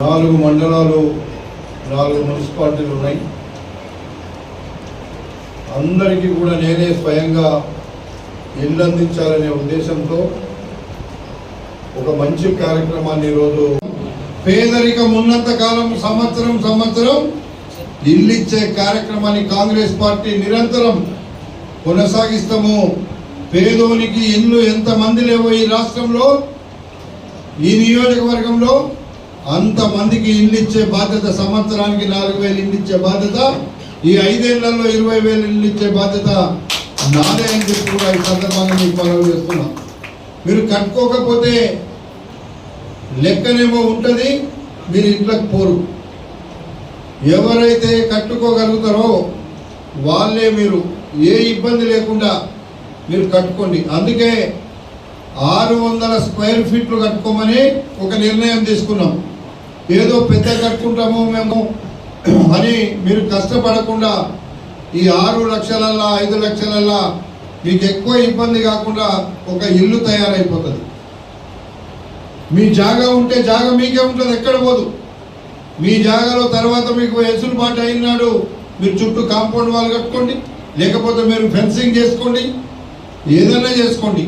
4 మండలాలు 4 మున్సిపాలిటీలు ఉన్నాయి. అందరికీ కూడా నేనే స్వయంగా ఇల్లు అందించాలనే ఉద్దేశంతో ఒక మంచి కార్యక్రమాన్ని ఈరోజు పేదరికం ఉన్నంత కాలం సంవత్సరం ఇల్లు ఇచ్చే కార్యక్రమాన్ని కాంగ్రెస్ పార్టీ నిరంతరం కొనసాగిస్తాము. పేదోనికి ఇల్లు ఎంతమంది లేవో ఈ రాష్ట్రంలో, ఈ నియోజకవర్గంలో అంతమందికి ఇల్లు ఇచ్చే బాధ్యత, సంవత్సరానికి 4,000 ఇల్లు ఇచ్చే బాధ్యత, ఈ 5 ఏళ్లలో 20,000 ఇల్లు ఇచ్చే బాధ్యత నాదే అని చెప్పి కూడా ఈ సందర్భంగా మీకు మనవి చేస్తున్నా. మీరు కట్టుకోకపోతే లెక్కనేమో ఉంటుంది, మీరు ఇంట్లోకి పోరు. ఎవరైతే కట్టుకోగలుగుతారో వాళ్ళే మీరు ఏ ఇబ్బంది లేకుండా మీరు కట్టుకోండి. అందుకే 600 స్క్వేర్ ఫీట్లు కట్టుకోమని ఒక నిర్ణయం తీసుకున్నాం. ఏదో పెద్ద కట్టుకుంటాము మేము అని మీరు కష్టపడకుండా ఈ 6 లక్షలల్లా 5 లక్షలల్లా మీకు ఎక్కువ ఇబ్బంది కాకుండా ఒక ఇల్లు తయారైపోతుంది. మీ జాగా ఉంటే జాగా మీకే ఉంటుంది, ఎక్కడ పోదు. మీ జాగాలో తర్వాత మీకు వెసులుబాటు అయినాడు మీరు చుట్టూ కాంపౌండ్ వాల్ కట్టుకోండి, లేకపోతే మీరు ఫెన్సింగ్ చేసుకోండి, ఏదైనా చేసుకోండి.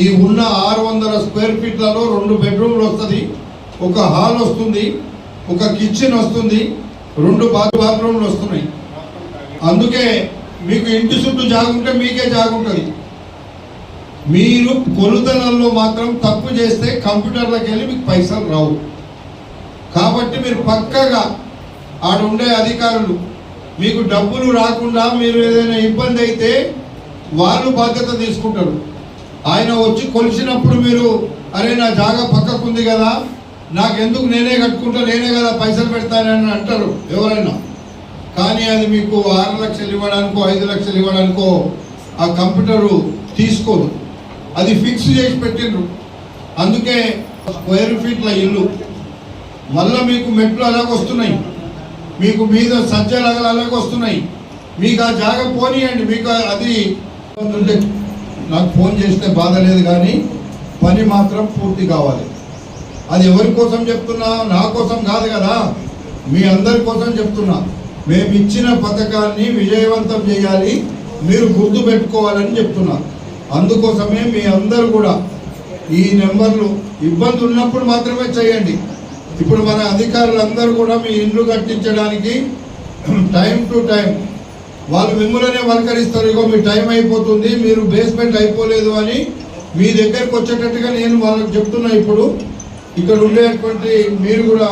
ఈ ఉన్న 600 స్క్వేర్ ఫీట్లలో 2 బెడ్రూమ్లు వస్తుంది, ఒక హాల్ వస్తుంది, ఒక కిచెన్ వస్తుంది, 2 బాత్రూమ్లు వస్తున్నాయి. అందుకే మీకు ఇంటి చుట్టూ జాగుంటే మీకే జాగుంటుంది. మీరు కొలుతలలో మాత్రం తప్పు చేస్తే కంప్యూటర్లకు వెళ్ళి మీకు పైసలు రావు. కాబట్టి మీరు పక్కగా ఆడుండే అధికారులు మీకు డబ్బులు రాకుండా మీరు ఏదైనా ఇబ్బంది అయితే వాళ్ళు బాధ్యత తీసుకుంటారు. ఆయన వచ్చి కొలిసినప్పుడు మీరు అరే నా జాగా పక్కకుంది కదా, నాకెందుకు, నేనే కట్టుకుంటా, నేనే కదా పైసలు పెడతానని అంటారు ఎవరైనా. కానీ అది మీకు 6 లక్షలు ఇవ్వడానికో 5 లక్షలు ఇవ్వడానికో ఆ కంప్యూటరు తీసుకోదు, అది ఫిక్స్ చేసి పెట్టిండ్రు. అందుకే స్క్వేర్ ఫీట్ల ఇల్లు మళ్ళీ మీకు మెట్లు అలాగ వస్తున్నాయి, మీకు మీద సజ్జలు అలాగ వస్తున్నాయి. మీకు ఆ జాగా పోనీయండి. మీకు అది నాకు ఫోన్ చేస్తే బాధ లేదు, కానీ పని మాత్రం పూర్తి కావాలి. అది ఎవరి కోసం చెప్తున్నా, నా కోసం కాదు కదా, మీ అందరి కోసం చెప్తున్నా. మేము ఇచ్చిన పథకాన్ని విజయవంతం చేయాలి, మీరు గుర్తు పెట్టుకోవాలని చెప్తున్నా. అందుకోసమే మీ అందరూ కూడా ఈ నెంబర్లు ఇబ్బంది ఉన్నప్పుడు మాత్రమే చేయండి. ఇప్పుడు మన అధికారులందరూ కూడా మీ ఇండ్లు కట్టించడానికి టైం టు టైం వాళ్ళు మిమ్మల్నే వల్కరిస్తారు. ఇగో మీ టైం అయిపోతుంది, మీరు బేస్మెంట్ అయిపోలేదు అని మీ దగ్గరకు వచ్చేటట్టుగా నేను వాళ్ళకి చెప్తున్నా. ఇప్పుడు ఇక్కడ ఉండేటువంటి మీరు కూడా